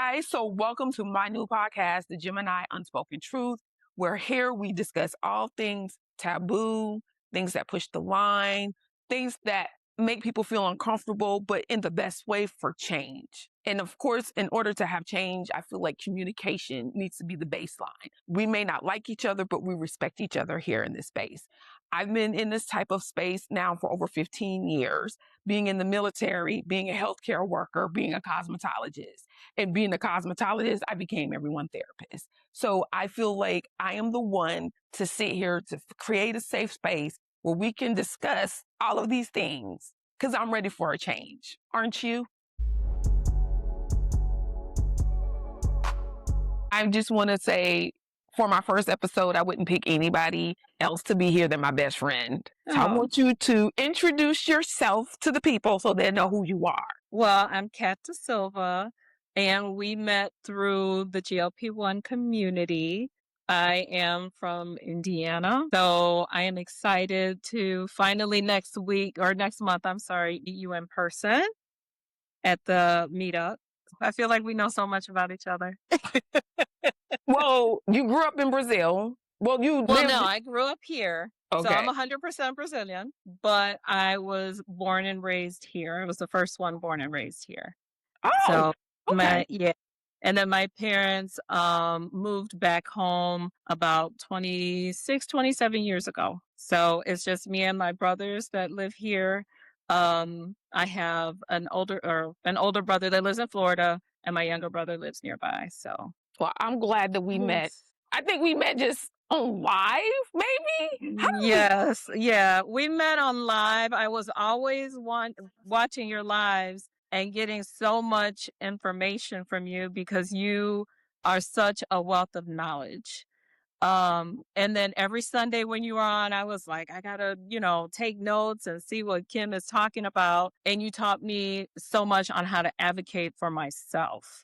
guys, so welcome to my new podcast, The Gemini Unspoken Truth, where here we discuss all things taboo, things that push the line, things that make people feel uncomfortable, but in the best way for change. And of course, in order to have change, I feel like communication needs to be the baseline. We may not like each other, but we respect each other here in this space. I've been in this type of space now for over 15 years, being in the military, being a healthcare worker, being a cosmetologist. And being a cosmetologist, I became everyone therapist. So I feel like I am the one to sit here to create a safe space where we can discuss all of these things because I'm ready for a change. Aren't you? I just want to say for my first episode, I wouldn't pick anybody else to be here than my best friend. So I want you to introduce yourself to the people so they know who you are. Well, I'm Silva, and we met through the GLP-1 community. I am from Indiana, so I am excited to finally next month, meet you in person at the meetup. I feel like we know so much about each other. Well, you grew up in Brazil. No, I grew up here. Okay. So I'm 100% Brazilian, but I was born and raised here. I was the first one born and raised here. Oh, so okay. And then my parents moved back home about 26, 27 years ago. So it's just me and my brothers that live here. I have an older brother that lives in Florida, and my younger brother lives nearby. So, well, I'm glad that we met. I think we met just on live, maybe? Yes. Yeah. We met on live. I was always watching your lives and getting so much information from you because you are such a wealth of knowledge. And then every Sunday when you were on, I was like, I gotta, take notes and see what Kim is talking about. And you taught me so much on how to advocate for myself.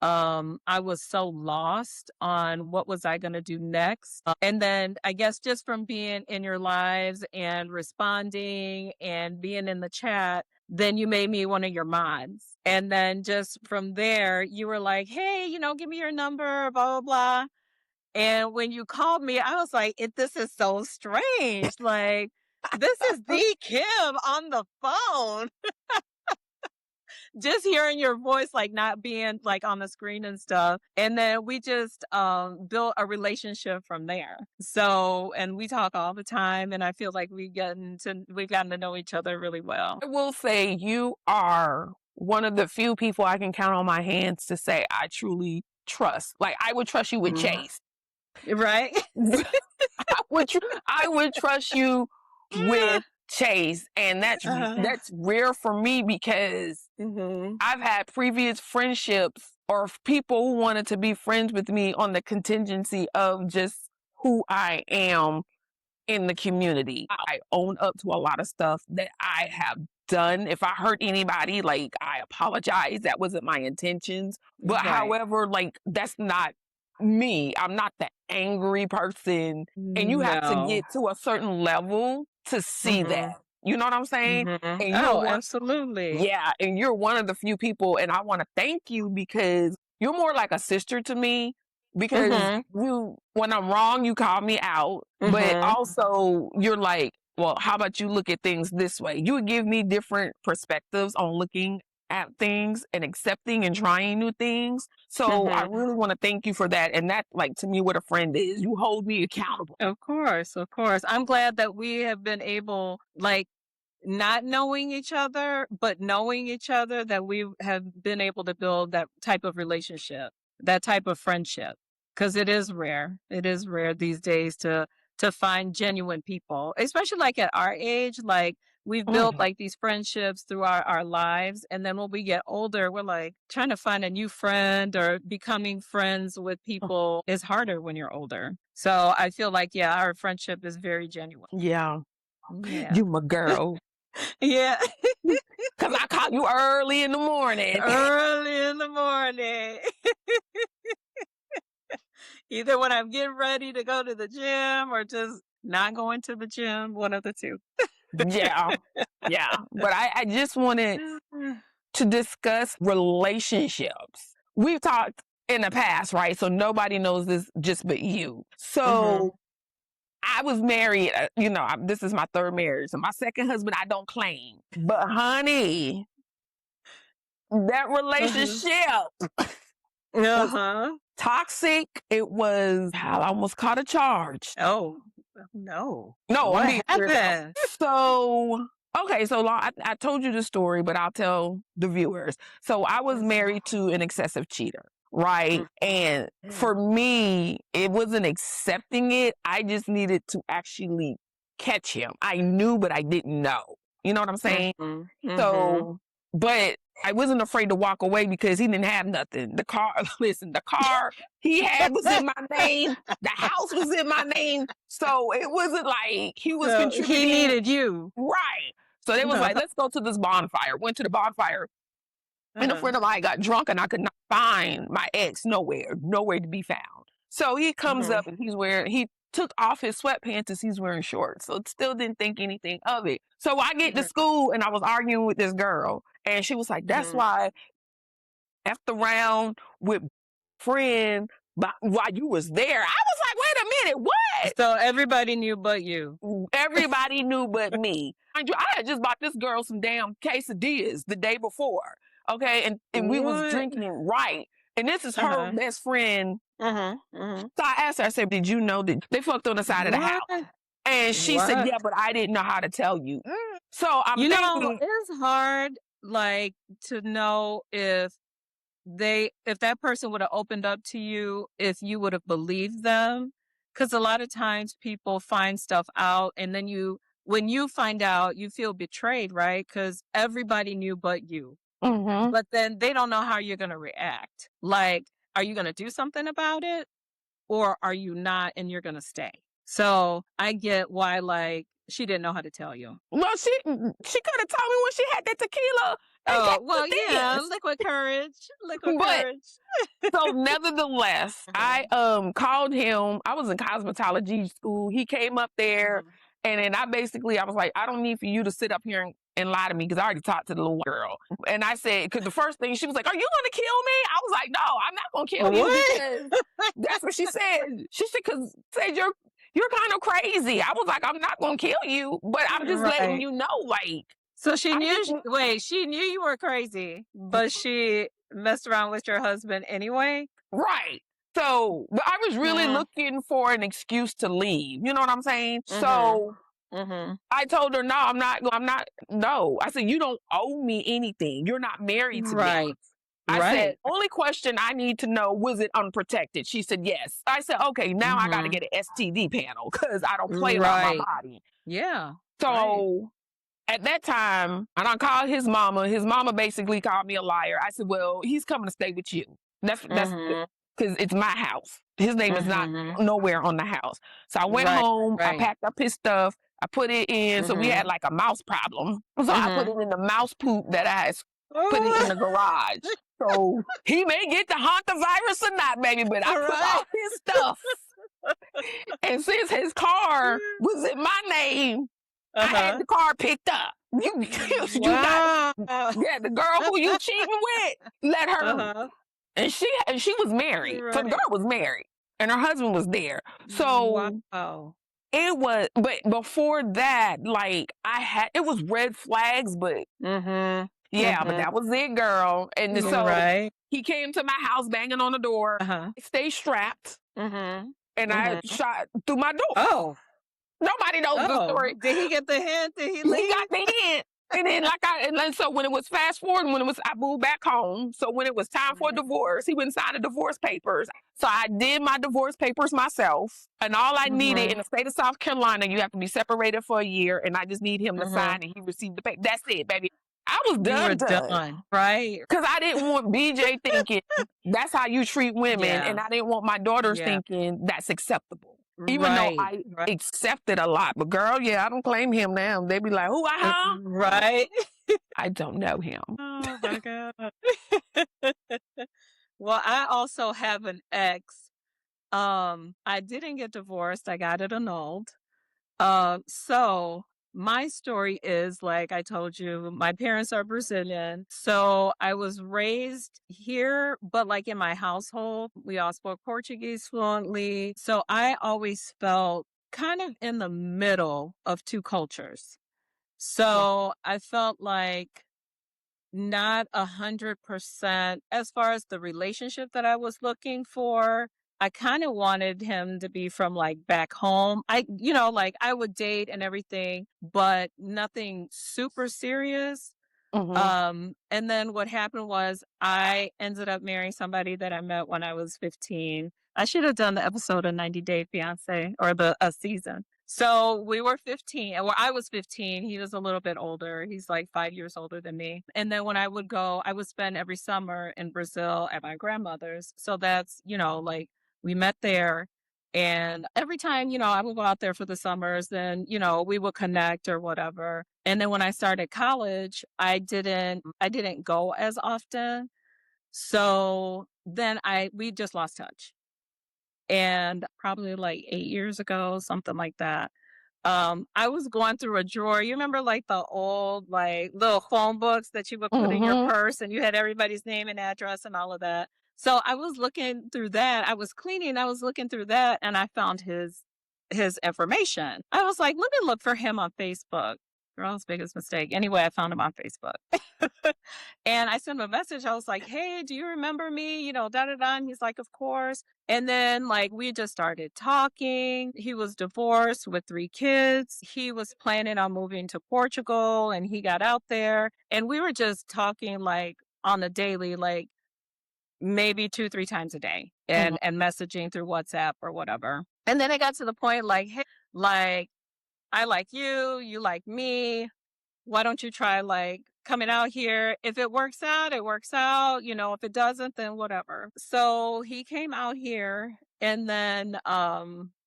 I was so lost on what was I going to do next. And then I guess just from being in your lives and responding and being in the chat, then you made me one of your mods. And then just from there, you were like, hey, give me your number, blah, blah, blah. And when you called me, I was like, this is so strange. Like, this is the Kim on the phone. Just hearing your voice, like not being like on the screen and stuff. And then we just built a relationship from there. So, and we talk all the time. And I feel like we've gotten to know each other really well. I will say you are one of the few people I can count on my hands to say I truly trust. Like I would trust you with Chase. Right? I would trust you with Chase, and that's rare for me because I've had previous friendships or people who wanted to be friends with me on the contingency of just who I am in the community. I own up to a lot of stuff that I have done. If I hurt anybody, like I apologize. That wasn't my intentions. But however, like that's not me. I'm not the angry person. And you have to get to a certain level to see that. You know what I'm saying? And absolutely. Yeah. And you're one of the few people. And I want to thank you because you're more like a sister to me. Because when I'm wrong, you call me out. But also you're like, well, how about you look at things this way? You would give me different perspectives on looking at things and accepting and trying new things. So I really want to thank you for that. And that's like to me what a friend is. You hold me accountable. Of course. I'm glad that we have been able, like, not knowing each other, but knowing each other, that we have been able to build that type of relationship, that type of friendship. Because it is rare. It is rare these days to find genuine people, especially like at our age. Like we've built like these friendships through our lives. And then when we get older, we're like trying to find a new friend or becoming friends with people is harder when you're older. So I feel like, our friendship is very genuine. Yeah. You my girl. Yeah. Because I call you early in the morning. Either when I'm getting ready to go to the gym or just not going to the gym, one of the two. Yeah. But I just wanted to discuss relationships. we've talked in the past, right? So nobody knows this just but you. Mm-hmm. So I was married, this is my third marriage. So my second husband, I don't claim. But honey, that Uh-huh. relationship was Uh-huh. toxic. It was, I almost caught a charge. Oh, no. No, I'm What being real. happened? So, okay, so I told you the story, but I'll tell the viewers. So I was married to an excessive cheater, right? And for me, it wasn't accepting it. I just needed to actually catch him. I knew, but I didn't know. You know what I'm saying? Mm-hmm. So, but I wasn't afraid to walk away because he didn't have nothing. The car, listen, the car he had was in my name. The house was in my name. So it wasn't like he was So he contributing. needed you. Right. So they was like, let's go to this bonfire. Went to the bonfire. And a friend of mine got drunk and I could not find my ex nowhere to be found. So he comes up and he took off his sweatpants as he's wearing shorts. So still didn't think anything of it. So I get to school and I was arguing with this girl and she was like, that's why I effed around with friend while you was there. I was like, wait a minute, what? So everybody knew but you. Everybody knew but me. I had just bought this girl some damn quesadillas the day before. Okay. And we was drinking right. And this is her best friend. So I asked her, I said, did you know that they fucked on the side of the house? And she said, yeah, but I didn't know how to tell you. So I'm thinking, it's hard like to know if that person would have opened up to you, if you would have believed them. Because a lot of times people find stuff out and then when you find out, you feel betrayed, right? Because everybody knew but you. But then they don't know how you're going to react. Like, are you going to do something about it? Or are you not and you're going to stay? So I get why, like, she didn't know how to tell you. well, she could have told me when she had that tequila. Oh, well, yeah, liquid courage. So nevertheless, I called him. I was in cosmetology school. He came up there and then I was like, I don't need for you to sit up here and lie to me because I already talked to the little girl. And I said, because the first thing she was like, are you going to kill me? I was like, no, I'm not going to kill you because that's what she said. She said, because you're kind of crazy. I was like, I'm not going to kill you, but I'm just letting you know, like. So she knew, she knew you were crazy, but she messed around with your husband anyway? Right. So, but I was really looking for an excuse to leave. You know what I'm saying? So I told her, no, no. I said, you don't owe me anything. You're not married to me. I said, only question I need to know, was it unprotected? She said, yes. I said, okay, now I got to get an STD panel because I don't play around my body. Yeah. So at that time, I done called his mama. His mama basically called me a liar. I said, well, he's coming to stay with you. That's because it's my house. His name is not nowhere on the house. So I went home. I packed up his stuff. I put it in. So we had like a mouse problem. So I put it in the mouse poop that I had put it in the garage. So he may get the haunt the virus or not, baby, but I put all his stuff. And since his car was in my name, I had the car picked up. You got the girl who you cheating with, let her. And she was married. So the girl was married and her husband was there. So it was, but before that, like it was red flags, but yeah, but that was it, girl. And so he came to my house banging on the door. Stay strapped. And I shot through my door. Oh. Nobody knows the story. Did he get the hint? Did he leave? He got the hint. And then and so when it was fast forward, I moved back home. So when it was time for a divorce, he went and signed the divorce papers. So I did my divorce papers myself. And all I needed in the state of South Carolina, you have to be separated for a year. And I just need him to sign and he received the paper. That's it, baby. I was done. Right? Because I didn't want BJ thinking that's how you treat women. And I didn't want my daughters thinking that's acceptable. Even though I accepted a lot. But girl, I don't claim him now. They be like, who, Right. I don't know him. Oh my God. Well, I also have an ex. I didn't get divorced. I got it annulled. So My story is, like I told you, my parents are Brazilian. So I was raised here, but like in my household, we all spoke Portuguese fluently. So I always felt kind of in the middle of two cultures. Yeah. So I felt like not 100% as far as the relationship that I was looking for. I kind of wanted him to be from like back home. Like I would date and everything, but nothing super serious. Mhm. And then what happened was I ended up marrying somebody that I met when I was 15. I should have done the episode of 90 Day Fiance or the a season. So we were 15, and I was 15, he was a little bit older. He's like 5 years older than me. And then when I would go, I would spend every summer in Brazil at my grandmother's. So that's, like we met there. And every time, I would go out there for the summers, then, we would connect or whatever. And then when I started college, I didn't go as often. So then we just lost touch. And probably like 8 years ago, something like that. I was going through a drawer. You remember like the old like little phone books that you would put in your Mhm. purse and you had everybody's name and address and all of that. So I was looking through that. I was cleaning, I was looking through that and I found his information. I was like, let me look for him on Facebook. Girl's biggest mistake. Anyway, I found him on Facebook. And I sent him a message. I was like, hey, do you remember me? Da da da. And he's like, of course. And then, like, we just started talking. He was divorced with 3 kids. He was planning on moving to Portugal and he got out there. And we were just talking, like, on the daily, like, maybe 2, 3 times a day Mhm. and messaging through WhatsApp or whatever. And then it got to the point, like, hey, like, I like you, you like me. Why don't you try like coming out here? If it works out, it works out. If it doesn't, then whatever. So he came out here and then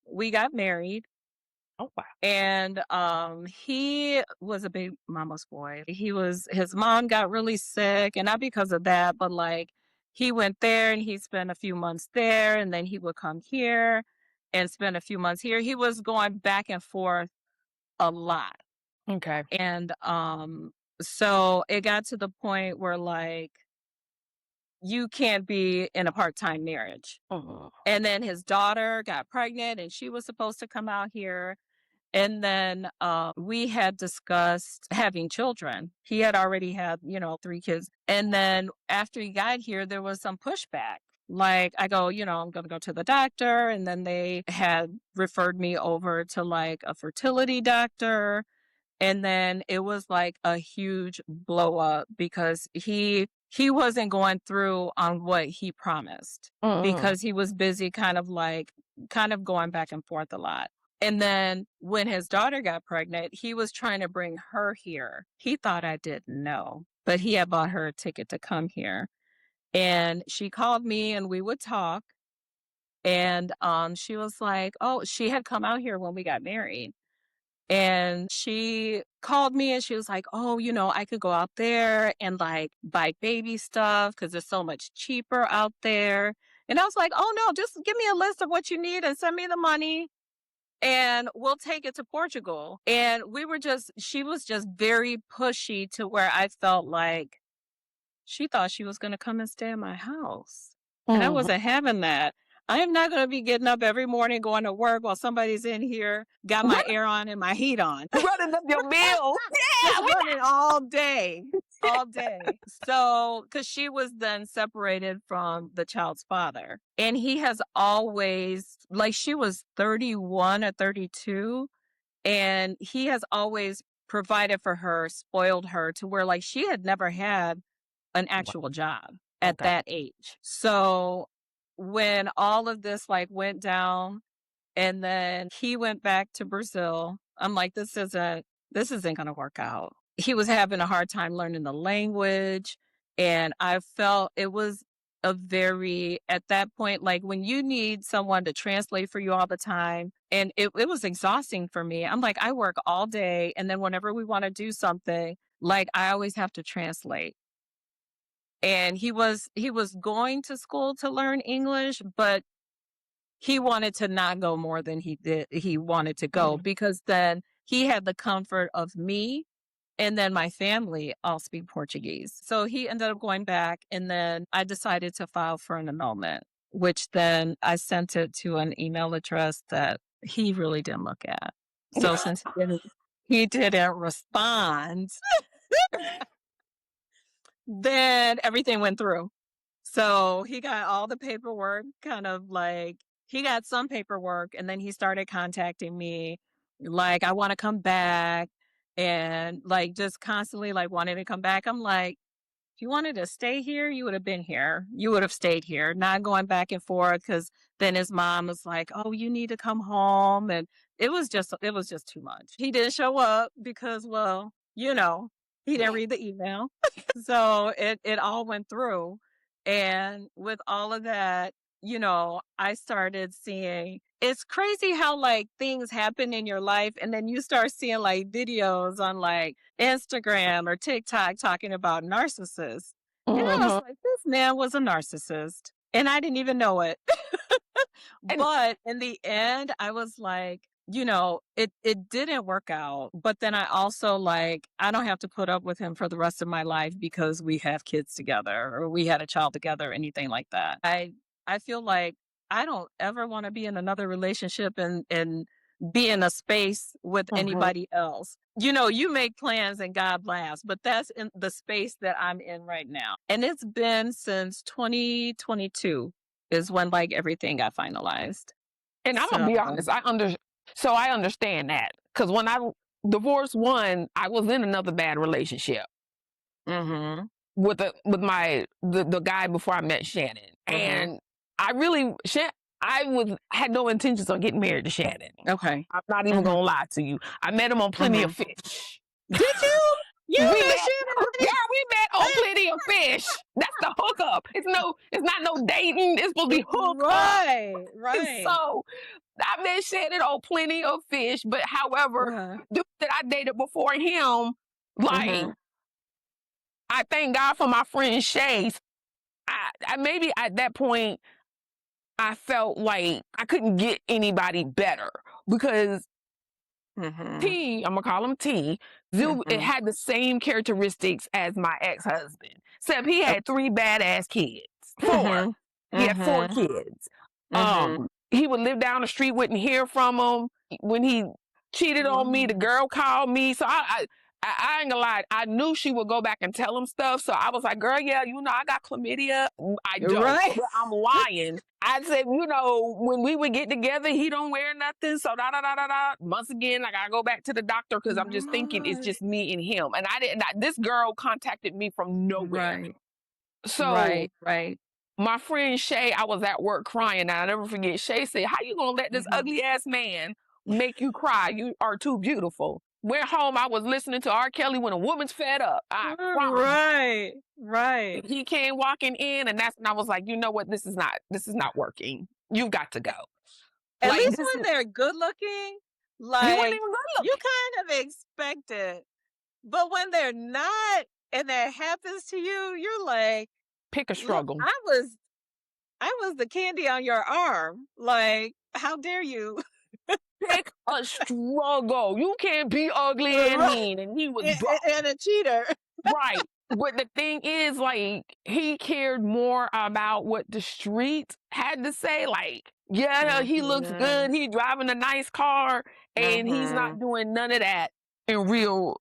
we got married Oh, wow. and he was a big mama's boy. His mom got really sick and not because of that, but like he went there and he spent a few months there and then he would come here and spend a few months here. He was going back and forth a lot. Okay. And, so it got to the point where, like, you can't be in a part-time marriage. Mhm. And then his daughter got pregnant and she was supposed to come out here. And then, we had discussed having children. He had already had, 3 kids. And then after he got here, there was some pushback. Like, I go, I'm gonna go to the doctor. And then they had referred me over to, like, a fertility doctor. And then it was like a huge blow up because he wasn't going through on what he promised Mm. because he was busy kind of going back and forth a lot. And then when his daughter got pregnant, he was trying to bring her here. He thought I didn't know, but he had bought her a ticket to come here. And she called me and we would talk. And she was like, oh, she had come out here when we got married. And she called me and she was like, "Oh, I could go out there and like buy baby stuff because it's so much cheaper out there." And I was like, "Oh no, just give me a list of what you need and send me the money and we'll take it to Portugal." And she was just very pushy to where I felt like she thought she was gonna come and stay in my house, and I Mhm. wasn't having that. I am not gonna be getting up every morning going to work while somebody's in here, got my air on and my heat on. Running up your bill. Just Yeah, we running all day, all day. So, because she was then separated from the child's father, and he has always like, she was 31 or 32, and he has always provided for her, spoiled her to where, like, she had never had an Wow. actual job at Okay. that age. So when all of this like went down and then he went back to Brazil, I'm like, this isn't gonna work out. He was having a hard time learning the language. And I felt it was a very at that point, like when you need someone to translate for you all the time, and it was exhausting for me. I'm like, I work all day and then whenever we want to do something, like I always have to translate. And he was going to school to learn English, but he wanted to not go more than he wanted to go Mhm. because then he had the comfort of me, and then my family all speak Portuguese. So he ended up going back, and then I decided to file for an annulment, which then I sent it to an email address that he really didn't look at. So since he didn't respond, then everything went through. So he got all the paperwork, kind of like he got some paperwork, and then he started contacting me like, I want to come back, and like just constantly like wanting to come back. I'm like, if you wanted to stay here, you would have been here. You would have stayed here, not going back and forth. Cause then his mom was like, oh, you need to come home. And it was just too much. He didn't show up because, well, he didn't read the email. So it all went through. And with all of that, I started seeing it's crazy how like things happen in your life and then you start seeing like videos on like Instagram or TikTok talking about narcissists. And I was Mhm. like, this man was a narcissist. And I didn't even know it. And But in the end, I was like, it didn't work out. But then I also like, I don't have to put up with him for the rest of my life because we have kids together or we had a child together, or anything like that. I feel like I don't ever want to be in another relationship and be in a space with mhm. anybody else. You make plans and God laughs, but that's in the space that I'm in right now. And it's been since 2022 is when like everything got finalized. And I'm gonna So, be honest, so I understand that because when I divorced one, I was in another bad relationship mhm, with the guy before I met Shannon, mhm. and I really had no intentions of getting married to Shannon. Okay. I'm not even Mhm, gonna lie to you. I met him on Plenty of mhm. Fish. Did you? You We met met, Shannon? yeah, we met on Plenty of Fish. That's the hookup. It's not no dating. It's supposed to be hook up. Right, right. So I met Shannon on Plenty of Fish, but however, Uh-huh. dude that I dated before him, like Mhm, I thank God for my friend Shay. I maybe at that point I felt like I couldn't get anybody better because mhm, T, I'm gonna call him T. It mhm. had the same characteristics as my ex-husband, except he Oh, had three badass kids. Four. mhm, He had four mhm, kids. mhm. He would live down the street, wouldn't hear from him. When he cheated on me, the Mm. girl called me. So I ain't gonna lie. I knew she would go back and tell him stuff. So I was like, girl, yeah, I got chlamydia. I don't, Right. but I'm lying. I said, when we would get together, he don't wear nothing. So da da da da da. Once again, I gotta go back to the doctor because I'm just thinking it's Right. just me and him. And I didn't. This girl contacted me from nowhere. Right, So right, right. my friend Shay, I was at work crying. And I'll never forget. Shay said, "How you gonna let this Mhm. ugly ass man make you cry? You are too beautiful." Went home. I was listening to R. Kelly when a woman's fed up. I promise. Right, right. He came walking in, and that's when I was like, you know what? This is not working. You've got to go. At Like least this, when they're good looking, he wasn't like, even good you looking. kind of expect it. But when they're not and that happens to you, you're like, Pick a "Look, struggle. I was the candy on your arm. Like, how dare you?" Pick a struggle. You can't be ugly and Right. mean. And he was And a cheater. right. But the thing is, like, he cared more about what the streets had to say. Like, yeah, he looks Mhm. good. He driving a nice car, and he's not Mhm. doing none of that in real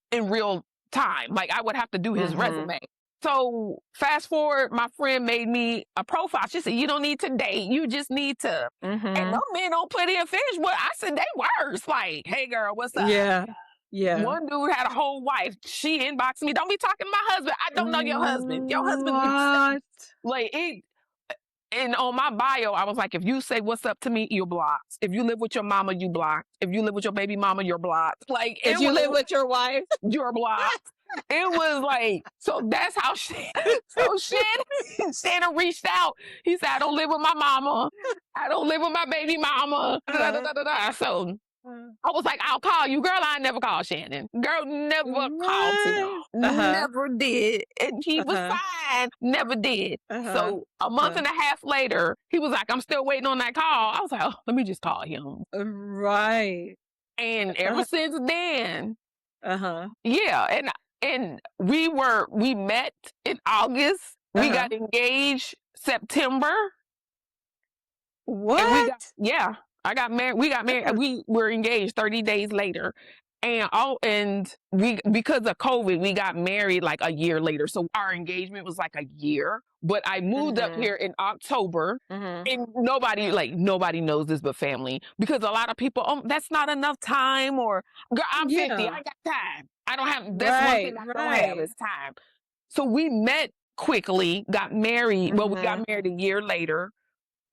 time. Like, I would have to do his Mhm. resume. So fast forward, my friend made me a profile. She said, "You don't need to date. You just need to." And no Mhm. men don't Plenty of Fish. Well, I said they worse. Like, hey girl, what's up? Yeah. Yeah. One dude had a whole wife. She inboxed me. Don't be talking to my husband. I don't know your husband. Your husband be What? like it. And on my bio, I was like, if you say what's up to me, you're blocked. If you live with your mama, you blocked. If you live with your baby mama, you're blocked. Like If it you live was, with your wife? you're blocked. It was like, so that's how she, so Shannon reached out. He said, I don't live with my mama. I don't live with my baby mama. Da, da, Uh, da, da, da. So uh, I was like, I'll call you. Girl, I never called Shannon. Girl never called him. what? Uh-huh. Never did. And he was Uh-huh. fine. Never did. Uh-huh. So a month Uh-huh. and a half later, he was like, I'm still waiting on that call. I was like, oh, let me just call him. Right. And ever since then, Uh-huh. yeah, and we met in August. We Uh-huh. got engaged September, and What? I got married. We got married. That We were engaged 30 days later. And we, because of COVID, we got married like a year later. So our engagement was like a year. But I moved up Mhm. here in October, Mhm. and nobody knows this but family, because a lot of people, oh, that's not enough time, or girl, I'm 50, Yeah. I got time. I don't have, that's one Right, thing I don't have right. is time. So we met quickly, got married. Well, we got Mhm. married a year later,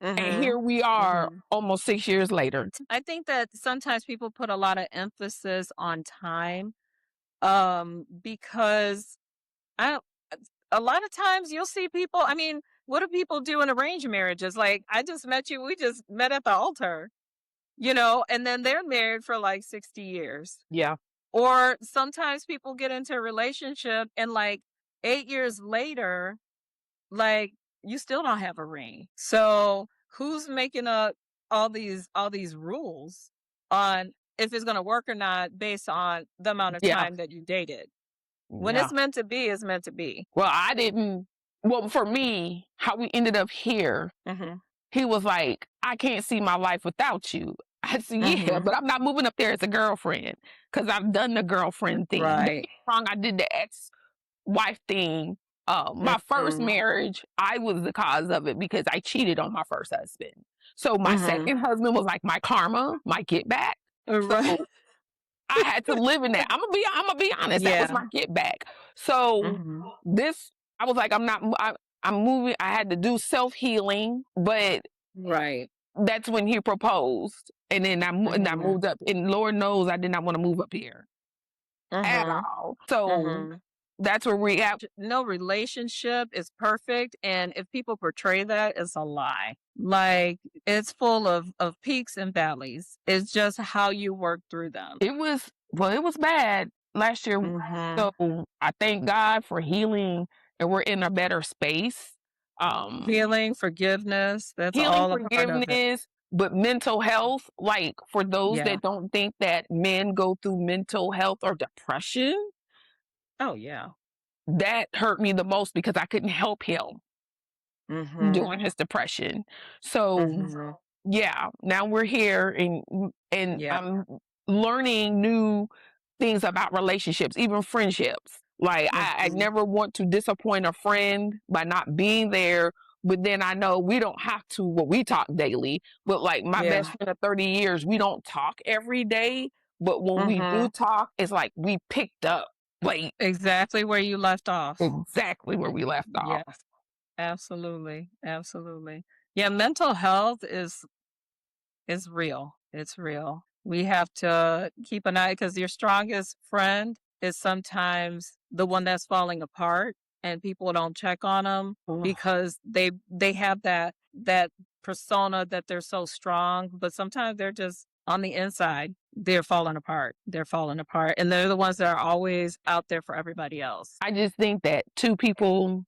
and Mhm. here we are Mhm. almost 6 years later. I think that sometimes people put a lot of emphasis on time, because I don't a lot of times you'll see people, I mean, what do people do in arranged marriages? Like, I just met you, we just met at the altar, and then they're married for like 60 years. Yeah. Or sometimes people get into a relationship and like 8 years later, like, you still don't have a ring. So, who's making up all these rules on if it's gonna work or not based on the amount of Yeah. time that you dated? When Yeah. it's meant to be, it's meant to be. Well, I didn't. Well, for me, how we ended up here, Mhm. he was like, I can't see my life without you. I said, yeah, Mhm. but I'm not moving up there as a girlfriend, because I've done the girlfriend thing. Don't Right. get me wrong, I did the ex wife thing. My first Mhm. marriage, I was the cause of it because I cheated on my first husband. So my Mhm. second husband was like my karma, my get back. Right. So I had to live in that. I'm gonna be honest. That was Yeah. my get back. So Mhm. this, I was like, I'm not. I'm moving. I had to do self healing, but Right. that's when he proposed, and then I Mhm. moved up. And Lord knows, I did not want to move up here at Mhm. all. So Mhm. that's where we at. No relationship is perfect, and if people portray that, it's a lie. Like, it's full of peaks and valleys. It's just how you work through them. It was bad last year. Mhm. So I thank God for healing, and we're in a better space. Healing, forgiveness, that's Healing, all a part of it. forgiveness, but mental health, like for those Yeah. that don't think that men go through mental health or depression, Oh, yeah. that hurt me the most because I couldn't help him Mhm. during his depression. So Mhm. yeah, now we're here, and Yeah. I'm learning new things about relationships, even friendships. Like I Mhm. never want to disappoint a friend by not being there. But then I know we don't have to, well, we talk daily, but like my best Yeah. friend of 30 years, we don't talk every day. But when we do Mhm. talk, it's like we picked up like Exactly where you left off. exactly where we left off. Yes. Absolutely. Absolutely. Yeah, mental health is real. It's real. We have to keep an eye because your strongest friend is sometimes the one that's falling apart, and people don't check on them Ugh. because they have that persona that they're so strong, but sometimes they're just on the inside. They're falling apart. They're falling apart, and they're the ones that are always out there for everybody else. I just think that two people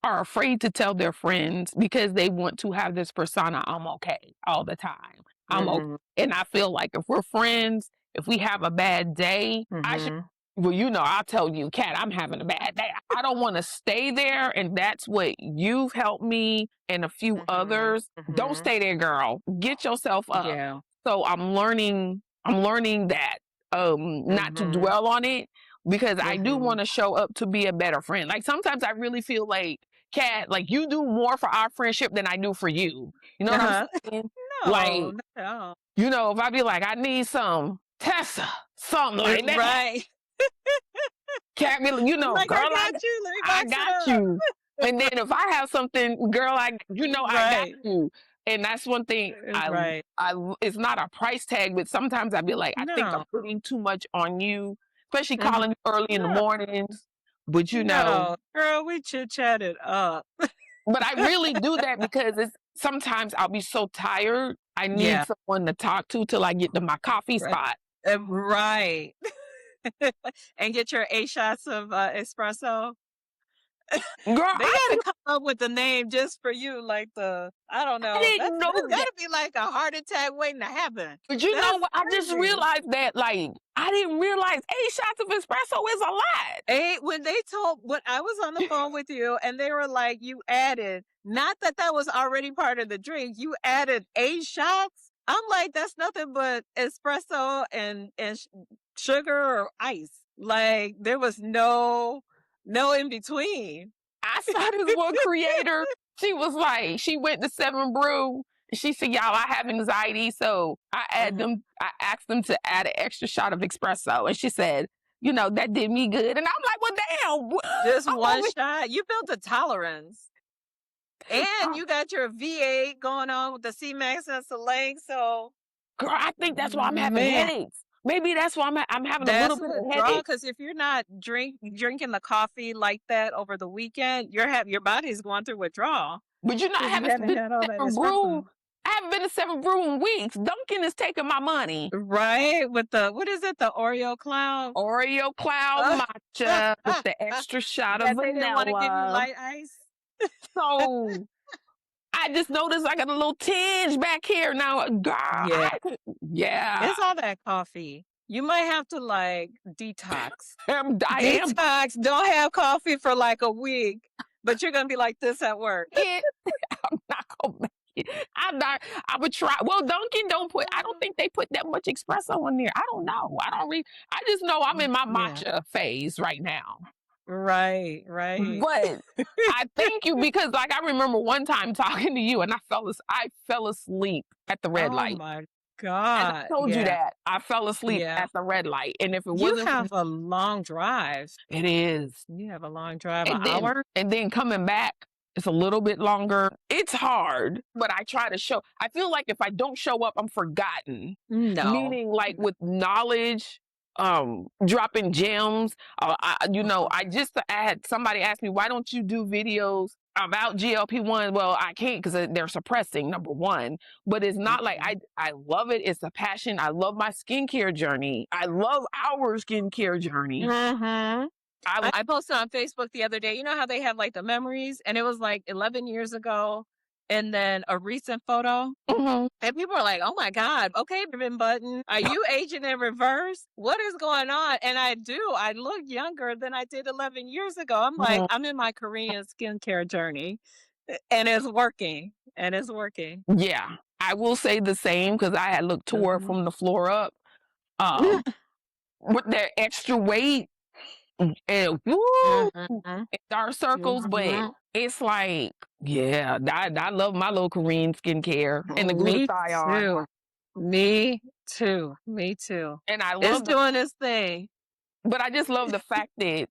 are afraid to tell their friends because they want to have this persona, I'm okay all the time. I'm okay. Mhm. And I feel like if we're friends, if we have a bad day, I should, Mhm. well, I'll tell you, Kat, I'm having a bad day. I don't want to stay there. And that's what you've helped me and a few Mhm. others. Don't Mhm. stay there, girl. Get yourself up. Yeah. So I'm learning that, not to Mhm. dwell on it, because I do want Mhm. to show up to be a better friend. Like sometimes I really feel like, Kat, like you do more for our friendship than I do for you. You know what I'm Uh-huh. saying? No, Like, not at all. if I be like, I need some Tessa, something like that. Right. Kat be like, Like, girl, "I got you, let me I box got it up." you. And then if I have something, girl, I got Right. you. And that's one thing Right. it's not a price tag, but sometimes I be like, I think I'm No. putting too much on you, especially Mhm. calling you early in the No, mornings. But no. Girl, we chit-chatted up. but I really do that because it's sometimes I'll be so tired. I need Yeah. someone to talk to till I get to my coffee Right. spot. Right. And get your 8 shots of, espresso. Girl, They gotta come up with the name just for you, like I don't I know. didn't know That's that. gotta be like a heart attack waiting to happen. But you know That's what? I just crazy. realized that, like, I didn't realize 8 shots of espresso is a lot. When they told when I was on the phone with you and they were like, you added, not that that was already part of the drink, you added 8 shots. I'm like, that's nothing but espresso and sugar or ice. Like there was no in between. I saw this one creator. She was like, she went to Seven Brew. She said, "Y'all, I have anxiety, so Mhm. I asked them to add an extra shot of espresso." And she said, "You know, that did me good." And I'm like, "Well, damn, Just I'm one over shot. You built a tolerance. And here." you got your V8 going on with the C-Max and Soleil. So Girl, I think that's why I'm having man, headaches. Maybe that's why I'm having a little that's bit a of draw. headache. Because if you're not drinking the coffee like that over the weekend, your body's going through withdrawal But you know, I because you haven't haven't been had all to that Seven Brew. espresso. I haven't been to Seven Brew in weeks. Dunkin' is taking my money. Right? With the what is it? The Oreo cloud? Oreo cloud matcha with the extra shot of That they didn't want to give you vanilla. light ice. So I just noticed I got a little tinge back here now. Girl, Yeah. yeah, It's all that coffee. You might have to like detox. I am Detox. Don't have coffee for like a week, but you're gonna be like this at work. it. I'm not gonna make it. I'm not. I would try. Well, Dunkin' don't put. I don't think they put that much espresso in there. I don't know. I don't read. I just know I'm in my Yeah. matcha phase right now. Right, right. But I thank you because, like, I remember one time talking to you, and I fell asleep at the red Oh light. my And I God. told you Yeah. that I fell asleep Yeah. at the red light, and if it You wasn't for have a long drive. it is. You have a long drive, an And then hour? coming back, it's a little bit longer. It's hard, but I try to show. I feel like if I don't show up, I'm forgotten. No. Meaning, like with knowledge, dropping gems. I had somebody ask me, why don't you do videos about GLP-1? Well, I can't because they're suppressing, number one. But it's not like Mhm. I love it. It's a passion. I love my skincare journey. I love our skincare journey. Mhm. I I posted on Facebook the other day. You know how they have like the memories, and it was like 11 years ago, and then a recent photo. Mhm. And people are like, "Oh my God, okay, ribbon button, are you aging in reverse? What is going on?" And I do. I look younger than I did 11 years ago. I'm like, Mhm. I'm in my Korean skincare journey, and it's working. And it's working. Yeah, I will say the same because I had looked tore Mhm. from the floor up. Um, with that extra weight and woo, Mhm. dark circles, but Mhm. it's like, yeah, I love my little Korean skincare and the Me glutathione, too. Me too. Me too. and I It's love doing its thing. but I just love the fact that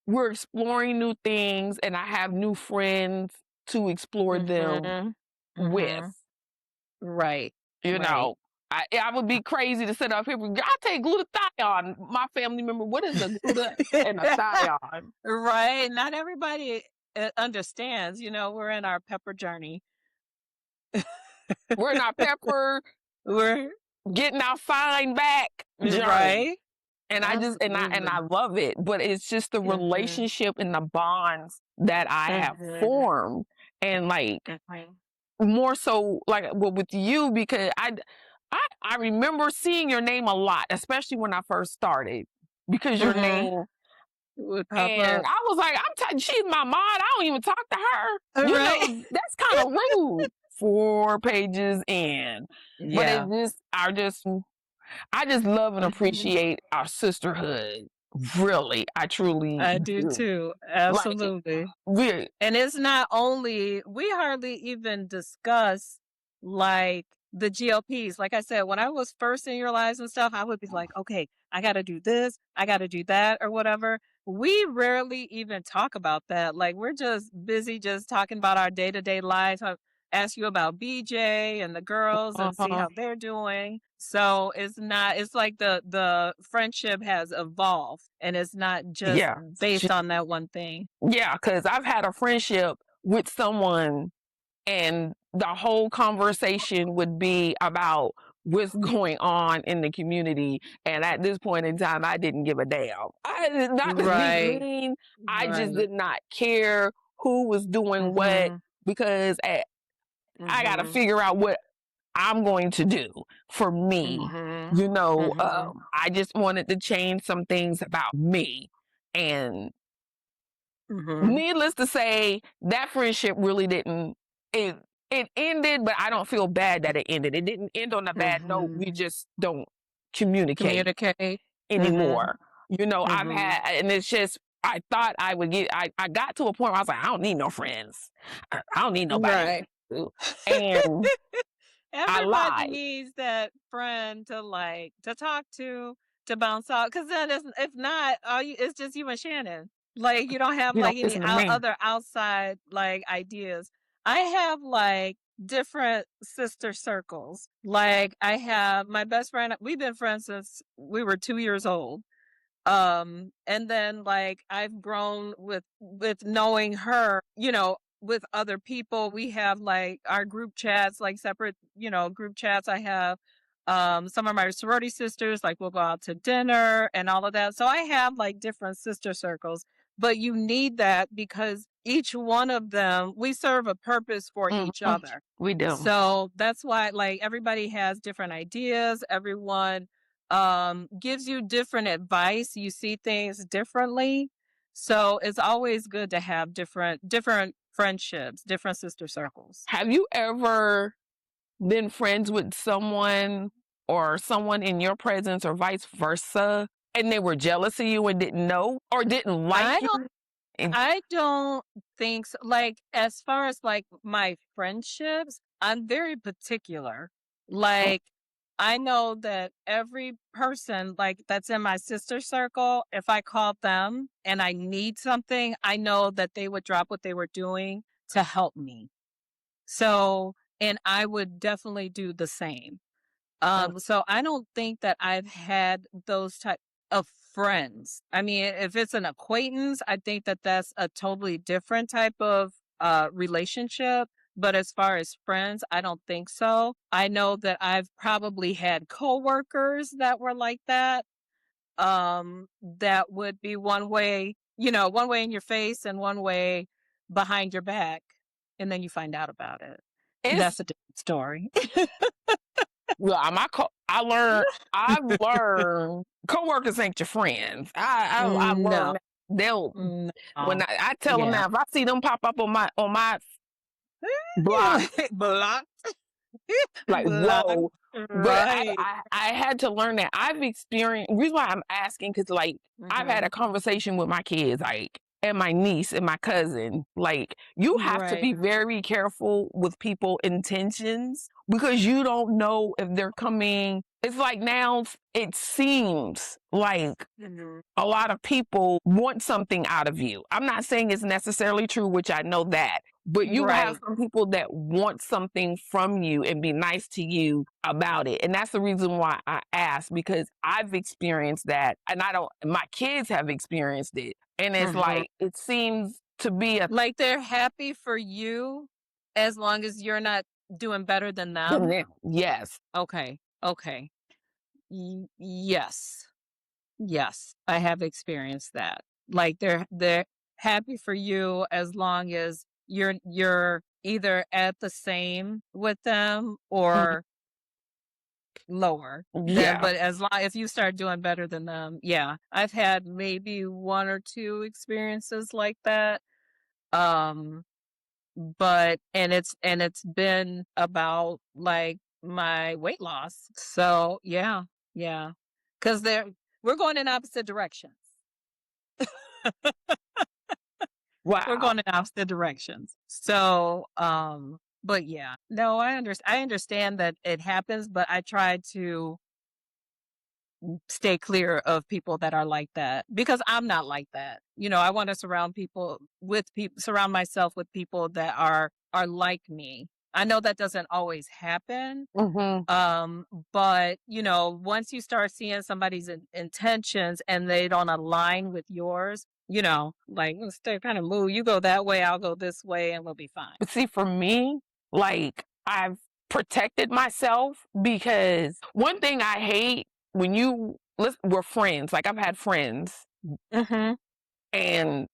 we're exploring new things, and I have new friends to explore them Mhm. with. Mhm. Right. You Right. know, I would be crazy to sit up here. I take glutathione. My family member, what is a gluta and a thion? Right. Not everybody understands. We're in our pepper journey. We're in our pepper, We're getting our fine back journey. right. And I Absolutely. love it. But it's just the Mhm. relationship and the bonds that I have Mhm. formed. And like Mhm. more so like well, with you because I remember seeing your name a lot, especially when I first started. Because your Mhm. name Would pop and up. I was like, she's my mod. I don't even talk to her. You Right. know, that's kind of rude. 4 pages in. But Yeah. I just love and Mhm. appreciate our sisterhood. Really. I truly I do do. too. Like Absolutely. we And it's not only we hardly even discuss like the GLPs. Like I said, when I was first in your lives and stuff, I would be like, okay, I got to do this, I got to do that, or whatever. We rarely even talk about that. Like we're just busy just talking about our day to day lives. I ask you about BJ and the girls and see uh-huh. how they're doing. So it's not. It's like the friendship has evolved, and it's not just Yeah. based on that one thing. Yeah, because I've had a friendship with someone and the whole conversation would be about what's going on in the community. And at this point in time, I didn't give a damn. Not to be Right. mean, I just Right. did not care who was doing what, Mhm. because I got to Mhm. figure out what I'm going to do for me. Mhm. Mhm. I just wanted to change some things about me. And Mhm. needless to say, that friendship really didn't, it, it ended, but I don't feel bad that it ended. It didn't end on a bad note. Mhm. We just don't communicate Communicate. Mhm. anymore. I've Mhm. had, and it's just, I thought I would I got to a point where I was like, I don't need no friends. I don't need nobody Right. to. And I Everybody lied. needs that friend to like to talk to bounce off. Because then, if not, it's just you and Shannon. Like you don't have You don't like any listen to me. other outside like ideas. I have like different sister circles. Like I have my best friend. We've been friends since we were 2 years old. And then like I've grown with knowing her, with other people. We have like our group chats, like separate, group chats. I have some of my sorority sisters, like we'll go out to dinner and all of that. So I have like different sister circles, but you need that because each one of them, we serve a purpose for each Mhm. other. We do. So that's why like everybody has different ideas. Everyone gives you different advice. You see things differently. So it's always good to have different friendships, different sister circles. Have you ever been friends with someone or someone in your presence or vice versa, and they were jealous of you and didn't know or didn't I like you? don't And I don't think so. Like as far as like my friendships, I'm very particular. Like I know that every person like that's in my sister circle, if I called them and I need something, I know that they would drop what they were doing to help me. So, and I would definitely do the same. So I don't think that I've had those type of friends. I mean, if it's an acquaintance, I think that that's a totally different type of relationship. But as far as friends, I don't think so. I know that I've probably had coworkers that were like that. That would be one way in your face and one way behind your back, and then you find out about it. it's That's a different story. well, I've learned coworkers ain't your friends. I No. learned that they'll when No. I tell them Yeah. now, if I see them pop up on my block, Blocked. like Blocked. whoa. But Right. I had to learn that. I've experienced, reason why I'm asking, because like I've had a Mhm. conversation with my kids, like, and my niece and my cousin. Like, you have to Right. be very careful with people intentions, because you don't know if they're coming. It's like now it seems like Mhm. a lot of people want something out of you. I'm not saying it's necessarily true, which I know that, but you have Right. some people that want something from you and be nice to you about it. And that's the reason why I asked, because I've experienced that, and my kids have experienced it. And it's Mhm. like, it seems to be a Like they're happy for you as long as you're not doing better than them? yes. Okay. Okay. Yes. Yes, I have experienced that. Like they're happy for you as long as you're either at the same with them Mhm. or lower. Then Yeah. but as long if you start doing better than them, yeah. I've had maybe one or two experiences like that. Um but and it's been about like my weight loss. So, yeah. Yeah. Cuz we're going in opposite directions. We're Wow. going in opposite directions. So, but yeah. No, I understand that it happens, but I try to stay clear of people that are like that because I'm not like that. I want to surround myself with people that are like me. I know that doesn't always happen. Hmm. Um, but once you start seeing somebody's intentions and they don't align with yours, like let's stay kind of move. You go that way, I'll go this way, and we'll be fine. But see, for me, like, I've protected myself because one thing I hate when we're friends. Like I've had friends Mhm. and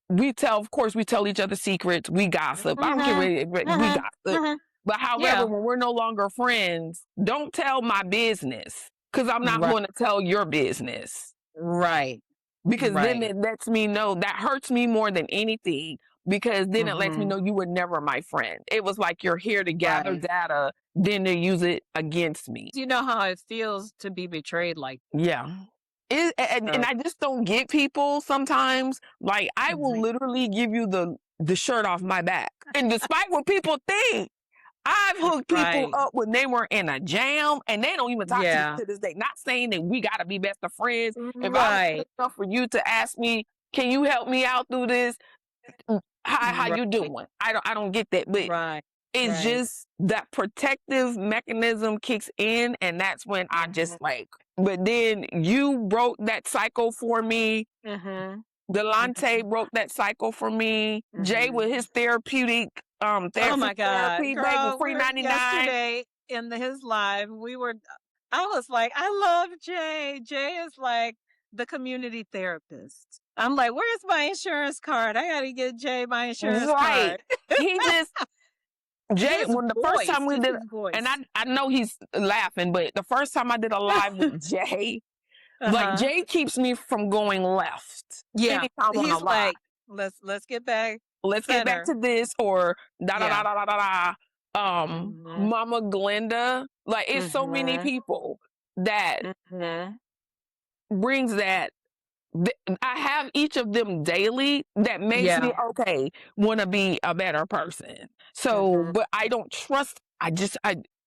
of course, we tell each other secrets. We gossip. I don't care Mhm. we Mhm. gossip. Mhm. But however, Yeah. when we're no longer friends, don't tell my business because I'm not Right. going to tell your business Right. because then Right. it lets me know that hurts me more than anything because then it lets me Mhm. know you were never my friend. It was like you're here to gather Right. data, then to use it against me. You know how it feels to be betrayed like Yeah. And so. I just don't get people sometimes. Like I will Right. literally give you the shirt off my back. And despite what people think, I've hooked people Right. up when they were in a jam and they don't even talk to me Yeah. to this day. Not saying that we gotta be best of friends. If I was good Right. enough for you to ask me, can you help me out through this? How you Right. doing? I don't get that. But Right. it's Right. just that protective mechanism kicks in, and that's when I Mhm. just like. But then you broke that cycle for me. Mhm. Delante Mhm. broke that cycle for me. Jay with Mhm. his therapeutic, Oh free my God, therapy, baby, girl, free we're 99. yesterday in his live, I was like, I love Jay. Jay is like the community therapist. I'm like, where's my insurance card? I gotta get Jay my insurance Right. card. He just Jay. His When the first voice, time we just did, his and voice. I know he's laughing, but the first time I did a live with Jay, like Uh-huh. Jay keeps me from going left Yeah. anytime on a He's live. like, let's get back Let's get back center. to this or da da da Yeah. da da da da. Mhm. Mama Glenda. Like it's so many Mhm. people that Mhm. brings that. I have each of them daily that makes me Yeah. okay want to be a better person. So, Mhm. but I don't trust. I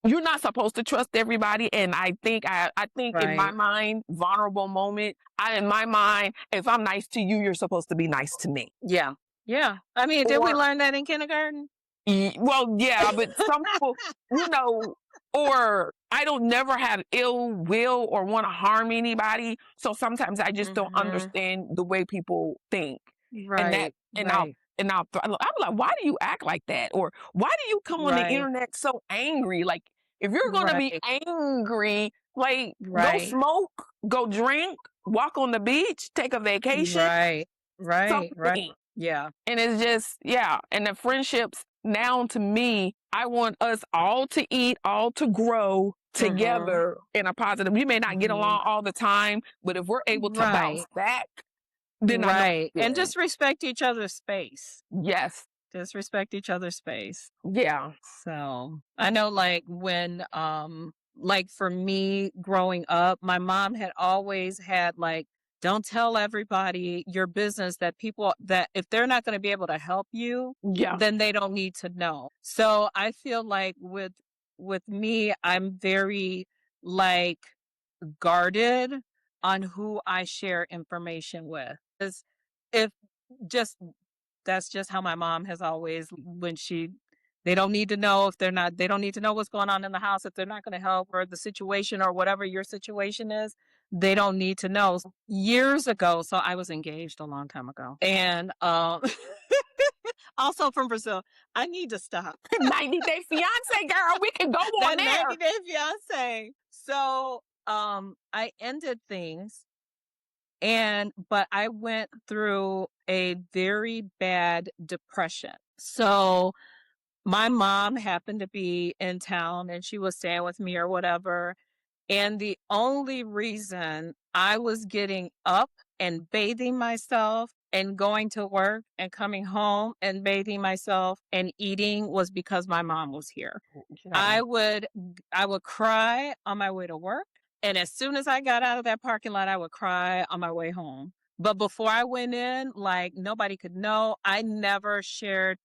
you're not supposed to trust everybody, and I think in my Right. mind, vulnerable moment. In my mind, if I'm nice to you, you're supposed to be nice to me. Yeah. Yeah. I mean, did we Or learn that in kindergarten? Well, yeah, but some people, you know, or I don't never have ill will or want to harm anybody. So sometimes I just don't Mhm. understand the way people think, and that, Right. and I'll, Right. and I'm like, why do you act like that, or why do you come on the Right. internet so angry? Like, if you're gonna be Right. angry, like go Right. smoke, go drink, walk on the beach, take a vacation, Right. Right. Right. something. Yeah. And it's just, yeah. And the friendships now to me, I want us all to eat, all to grow Mhm. together in a positive. We may not get Mhm. along all the time, but if we're able to bounce Right. back, then I know Right. it's And good. just respect each other's space. Yes. Just respect each other's space. Yeah. So I know like for me growing up, my mom had always had like, don't tell everybody your business that people that if they're not going to be able to help you, Yeah. then they don't need to know. So I feel like with me, I'm very like guarded on who I share information with. Because if just that's just how my mom has always when she they don't need to know if they're not they don't need to know what's going on in the house if they're not going to help or the situation or whatever your situation is. They don't need to know. Years ago, so I was engaged a long time ago. And also from Brazil. I need to stop. 90 Day Fiance, girl, we can go on That there. 90-day fiance. So I ended things but I went through a very bad depression. So my mom happened to be in town and she was staying with me or whatever. And the only reason I was getting up and bathing myself and going to work and coming home and bathing myself and eating was because my mom was here. Yeah. I would I would cry on my way to work, and as soon as I got out of that parking lot, I would cry on my way home. But before I went in, like nobody could know. I never shared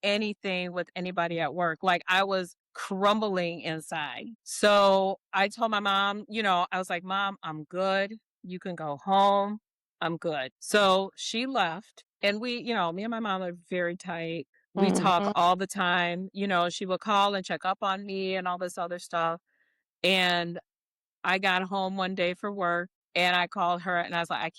anything with anybody at work. Like I was crumbling inside. So I told my mom, I was like, Mom, I'm good. You can go home. I'm good. So she left. And me and my mom are very tight. We talk Hmm. all the time. She would call and check up on me and all this other stuff. And I got home one day for work and I called her and I was like,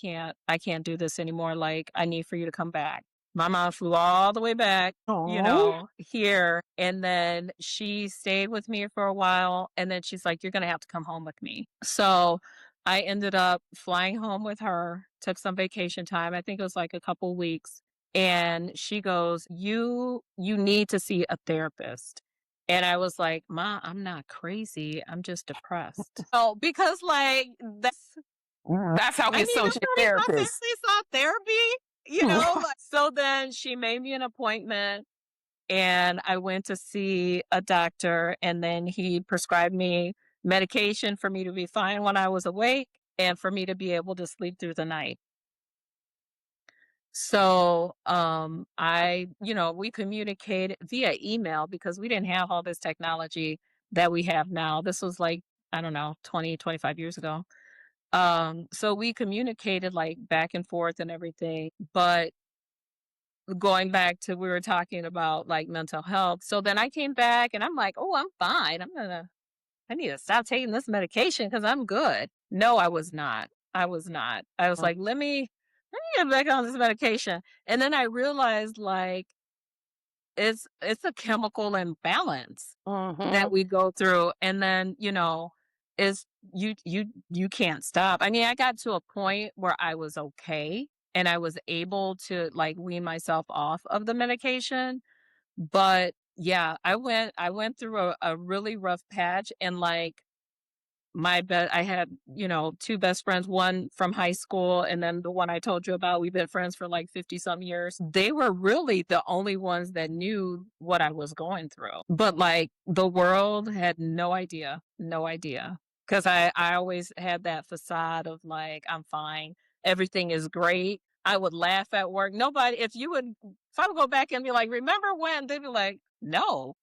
I can't do this anymore. Like, I need for you to come back. My mom flew all the way back, Oh. here. And then she stayed with me for a while. And then she's like, you're going to have to come home with me. So I ended up flying home with her, took some vacation time. I think it was like a couple weeks. And she goes, you need to see a therapist. And I was like, Ma, I'm not crazy. I'm just depressed. Oh, because like That's how we I mean, I'm associate 35, therapists. basically saw therapy, like, so then she made me an appointment and I went to see a doctor and then he prescribed me medication for me to be fine when I was awake and for me to be able to sleep through the night. So, we communicated via email because we didn't have all this technology that we have now. This was like, I don't know, 20, 25 years ago. So we communicated like back and forth and everything, but going back to we were talking about like mental health. So then I came back and I'm like, "Oh, I'm fine. I need to stop taking this medication because I'm good." No, I was not. I was not. I was like, let me get back on this medication. And then I realized like it's a chemical imbalance that Mm-hmm. we go through and then is you can't stop. I mean, I got to a point where I was okay and I was able to like wean myself off of the medication, but yeah, I went through a really rough patch and like I had, two best friends, one from high school and then the one I told you about. We've been friends for like 50 some years. They were really the only ones that knew what I was going through. But like the world had no idea, no idea. Cause I always had that facade of like, I'm fine. Everything is great. I would laugh at work. Nobody, if I would go back and be like, remember when? They'd be like, no,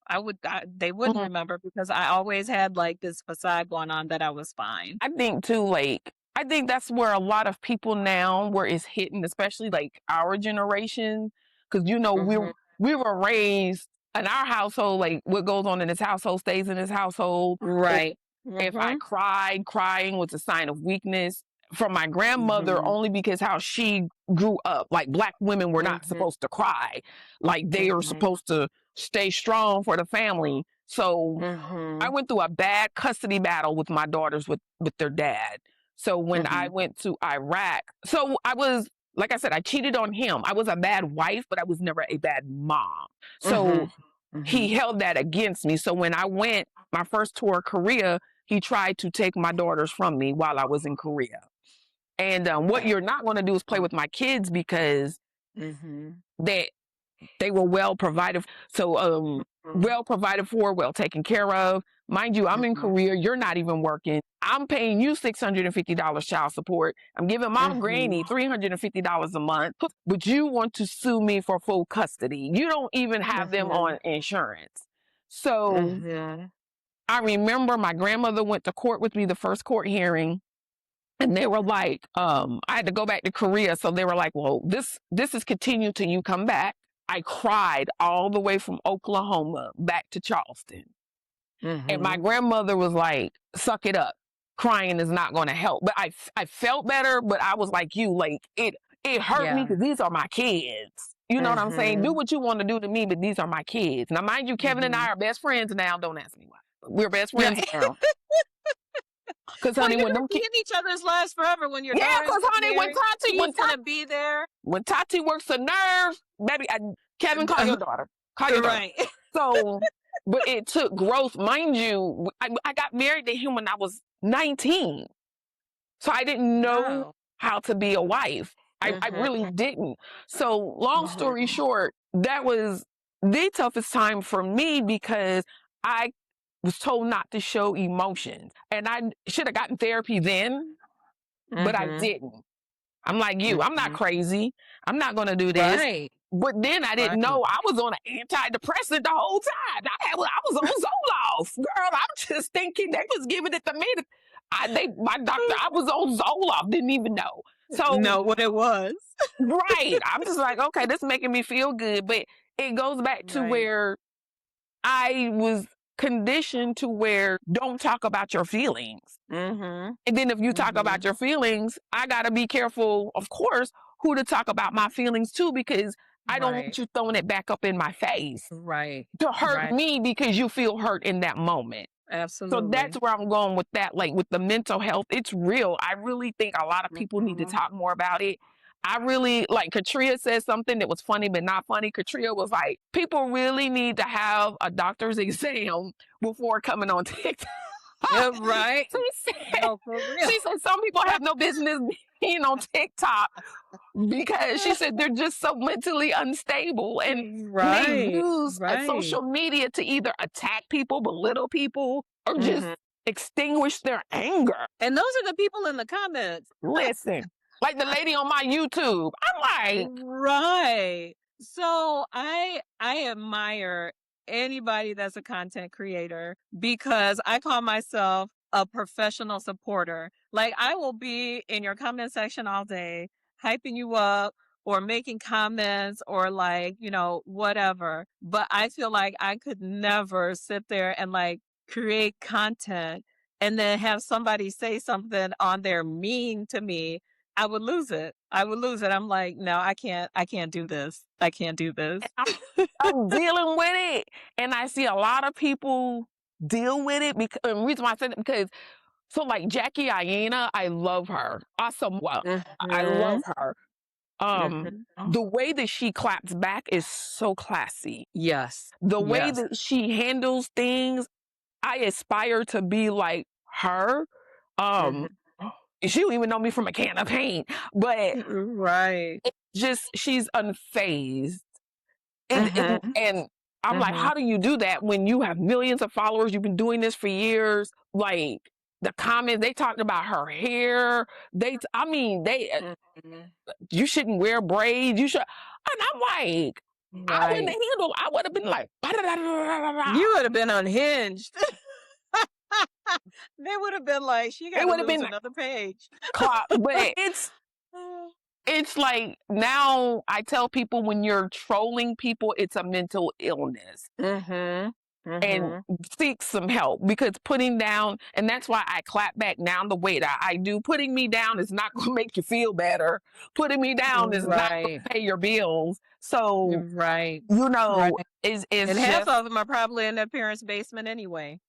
they wouldn't remember because I always had like this facade going on that I was fine. I think too, like, I think that's where a lot of people now, where it's hitting, especially like our generation, because Mhm. we were raised in our household, like what goes on in this household stays in this household. If Right. if I Mhm. cried, crying was a sign of weakness from my grandmother, Mhm. only because how she grew up. Like black women were not Mhm. supposed to cry, like they are Mhm. supposed to stay strong for the family. So I Mhm. went through a bad custody battle with my daughters with their dad. So when I Mhm. went to Iraq, so I was like I said, I cheated on him. I was a bad wife, but I was never a bad mom. So Mhm. Mhm. he held that against me. So when I went my first tour of Korea, he tried to take my daughters from me while I was in Korea. And what you're not going to do is play with my kids because Mhm. they they were well provided. So, Mhm. well provided for, well taken care of. Mind you, I'm in Mhm. Korea. You're not even working. I'm paying you $650 child support. I'm giving my granny Mhm. $350 a month, but you want to sue me for full custody. You don't even have them Mhm. on insurance. So Mhm. I remember my grandmother went to court with me the first court hearing. And they were like, I had to go back to Korea. So they were like, well, this is continued till you come back. I cried all the way from Oklahoma back to Charleston. And my Mhm. grandmother was like, suck it up. Crying is not going to help. But I felt better, but I was like you, like it hurt me Yeah. because these are my kids. You know what I'm saying? Do Mhm. what you want to do to me, but these are my kids. Now, mind you, Kevin and Mhm. I are best friends now. Don't ask me why. We're best friends Right. now. Because, Well, honey, you're when gonna them be kids, in each other's lives forever when your yeah, daughters because, get honey, married. He's gonna be there. when Tati works the nerves, baby, Kevin, call your daughter. Call your daughter. Right. So, but it took growth. Mind you, I got married to him when I was 19. So I didn't know Wow. how to be a wife. I Mhm. really didn't. So, long story Mhm. short, that was the toughest time for me because I was told not to show emotions. And I should have gotten therapy then, but I Mhm. didn't. I'm like you. I'm not Mhm. crazy. I'm not going to do this. Right. But then I didn't Right. know I was on an antidepressant the whole time. I was on Zoloft. Girl, I'm just thinking they was giving it to me. My doctor, I was on Zoloft, didn't even know. So, Know what it was. right. I'm just like, okay, this is making me feel good. But it goes back to Right. where I was conditioned to where don't talk about your feelings. Mhm. And then if you talk about Mhm. your feelings, I got to be careful, of course, who to talk about my feelings to, because I don't want Right. you throwing it back up in my face Right. to hurt Right. me because you feel hurt in that moment. So that's Absolutely. where I'm going with that. Like with the mental health, it's real. I really think a lot of people need to Mhm. talk more about it. I really like Katria said something that was funny but not funny. Katria was like, people really need to have a doctor's exam before coming on TikTok. Yeah, right. she said, No, for real. she said some people have no business being on TikTok because she said they're just so mentally unstable and they Right. use Right. social media to either attack people, belittle people, or just Mhm. extinguish their anger. And those are the people in the comments. Listen, like the lady on my YouTube, I'm like, Right. So I admire anybody that's a content creator because I call myself a professional supporter. Like I will be in your comment section all day, hyping you up or making comments or like, whatever. But I feel like I could never sit there and like create content and then have somebody say something on there mean to me. I would lose it. I would lose it. I'm like, "No, I can't do this. I can't do this." I'm dealing with it. And I see a lot of people deal with it because the reason why I said it because so like Jackie Aina, I love her. Awesome. Well, I love Mhm. her. Mhm. The way that she claps back is so classy. Yes. The way Yes. that she handles things, I aspire to be like her. Um, Mhm. she don't even know me from a can of paint, but Right. just she's unfazed. Mhm. And I'm like, Mhm. how do you do that when you have millions of followers? You've been doing this for years. Like the comments, they talked about her hair. I mean, Mhm. you shouldn't wear braids. You should. And I'm like, I wouldn't Right. have handled. I would have been like, You would have been unhinged. They would have been like, "She it gotta would have lose been another page." clock. But it's like now I tell people when you're trolling people, it's a mental illness. Mhm. And Mhm. seek some help because putting down, and that's why I clap back now the way that I do. Putting me down is not going to make you feel better. Putting me down is not going Right. to pay your bills. So, Right. Right. is And half just of them are probably in their parents' basement anyway.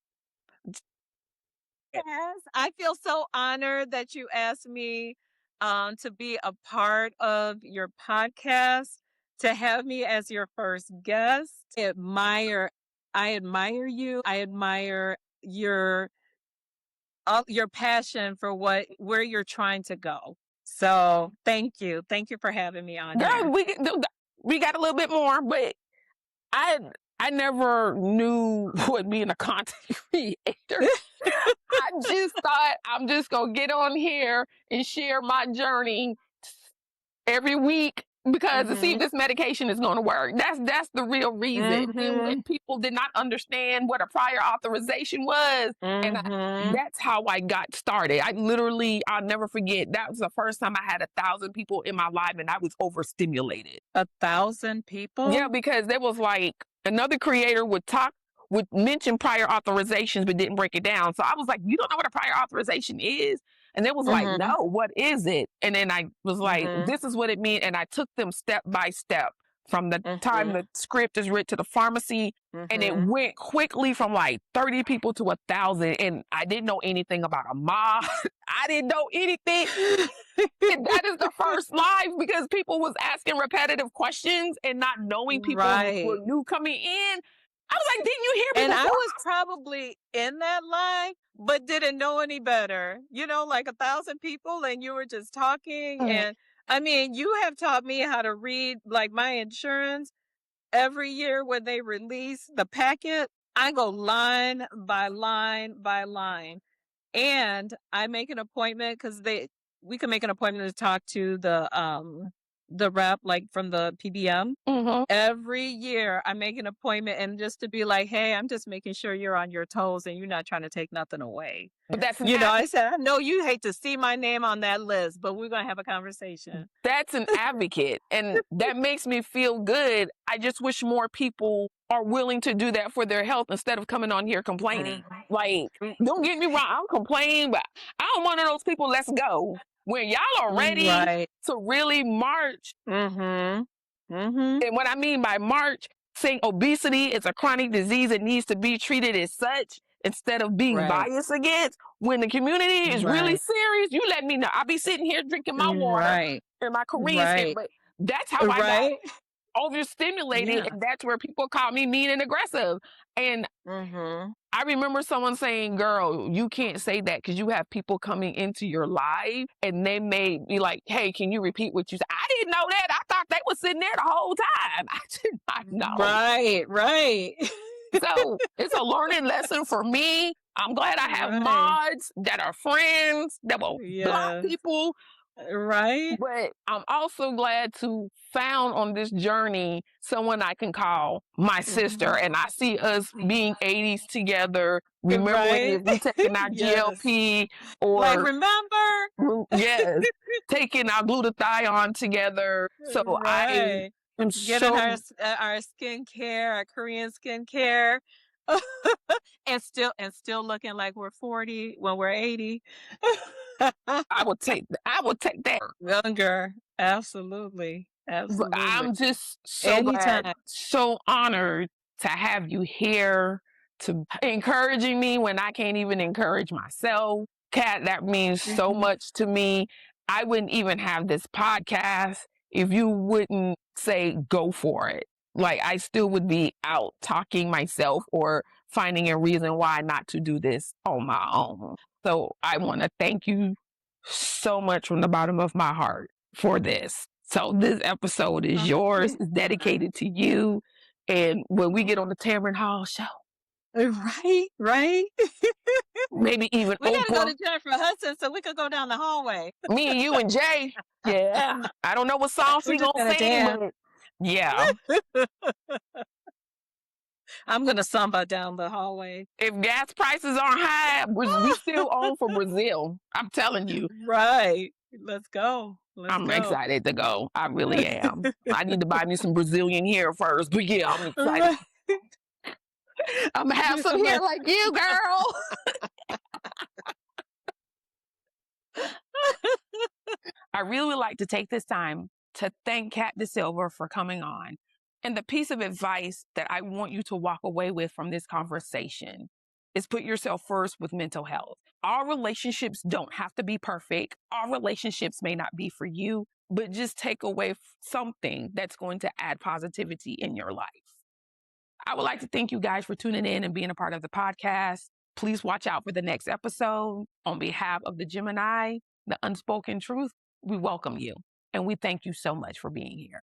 Yes, I feel so honored that you asked me to be a part of your podcast, to have me as your first guest. I admire you. I admire your passion for where you're trying to go. So thank you. Thank you for having me on girl. here. We got a little bit more, but I I never knew what being a content creator. I just thought I'm just gonna get on here and share my journey every week because to see if Mhm. this medication is going to work. That's the real reason. And when Mhm. people did not understand what a prior authorization was, and Mhm. that's how I got started. I'll never forget. That was the first time I had 1,000 people in my life, and I was overstimulated. 1,000 Yeah, people? because there was like another creator would mention prior authorizations but didn't break it down. So I was like, you don't know what a prior authorization is? And it was like, Mhm. no, what is it? And then I was like, Mhm. this is what it means. And I took them step by step from the time Mhm. the script is written to the pharmacy. And it Mhm. went quickly from like 30 people to 1,000. And I didn't know anything about a mob. I didn't know anything. And that is the first live because people was asking repetitive questions and not knowing people were Right. new coming in. I was like, didn't you hear me And I before? was probably in that line, but didn't know any better. Like 1,000 people and you were just talking. Mm, And I mean, you have taught me how to read like my insurance every year when they release the packet. I go line by line by line. And I make an appointment because we can make an appointment to talk to the rep like from the PBM. mhm. Every year I make an appointment and just to be like, "Hey, I'm just making sure you're on your toes and you're not trying to take nothing away." But I said, "I know you hate to see my name on that list, but we're gonna have a conversation." that's an advocate. And that makes me feel good. I just wish more people are willing to do that for their health instead of coming on here complaining. Mhm. Like, don't get me wrong, I'm complaining, but I'm one of those people, let's go. When y'all are ready Right. to really march, Mhm. Mm-hmm. And what I mean by March, saying obesity is a chronic disease that needs to be treated as such instead of being Right. biased against. When the community is really Right. serious, you let me know. I'll be sitting here drinking my water Right. and my Korean skin, Right. but that's how I got Right. overstimulated, Yeah. and that's where people call me mean and aggressive. And Mm-hmm. I remember someone saying, "Girl, you can't say that because you have people coming into your life and they may be like, hey, can you repeat what you said?" I didn't know that. I thought they were sitting there the whole time. I did not know. Right. Right. So it's a learning lesson for me. I'm glad I have Right. mods that are friends that will block Yes. people, Right. but I'm also glad to found on this journey someone I can call my sister. Mhm. And I see us being 80s together, remembering Right. if we taking our Yes. GLP Like, or remember? yes, taking our glutathione together. So I Right. am Getting so our skincare, our Korean skincare, and still looking like we're 40 when we're 80. I would take that. Younger. Absolutely. But Absolutely. I'm just so glad, Anytime. so honored to have you here, to encouraging me when I can't even encourage myself. Kat, that means so Mhm. much to me. I wouldn't even have this podcast if you wouldn't say go for it. Like I still would be out talking myself or finding a reason why not to do this on my own. So I want to thank you so much from the bottom of my heart for this. So this episode is yours. It's dedicated to you. And when we get on the Tamron Hall show, Right, right. maybe even We gotta go Oprah, to Jennifer Hudson so we could go down the hallway. me and you and Jay. Yeah. I don't know what song We're she just gonna gonna sing, dance. but yeah. I'm gonna samba down the hallway. If gas prices aren't high, we still on for Brazil. I'm telling you. Right. Let's go. Let's I'm go. excited to go. I really am. I need to buy me some Brazilian hair first. But yeah, I'm excited. Right. I'm gonna have some I'm hair like, like you, girl. I really would like to take this time to thank Kat Silva for coming on. And the piece of advice that I want you to walk away with from this conversation is put yourself first with mental health. Our relationships don't have to be perfect. Our relationships may not be for you, but just take away something that's going to add positivity in your life. I would like to thank you guys for tuning in and being a part of the podcast. Please watch out for the next episode. On behalf of the Gemini, the unspoken truth, we welcome you and we thank you so much for being here.